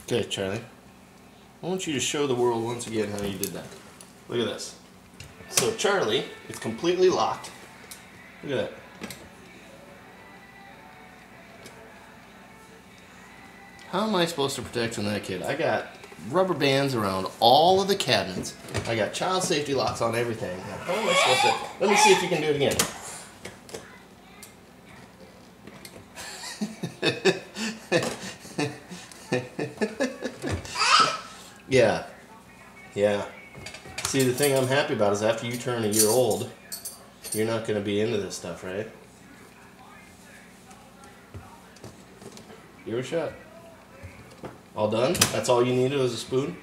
Okay, Charlie. I want you to show the world once again how you did that. Look at this. So Charlie, it's completely locked. Look at that. How am I supposed to protect from that kid? I got rubber bands around all of the cabinets. I got child safety locks on everything. Now, how am I supposed to... Let me see if you can do it again. Yeah. Yeah. See, the thing I'm happy about is after you turn a year old, you're not going to be into this stuff, right? Give it a shot. All done? That's all you needed was a spoon?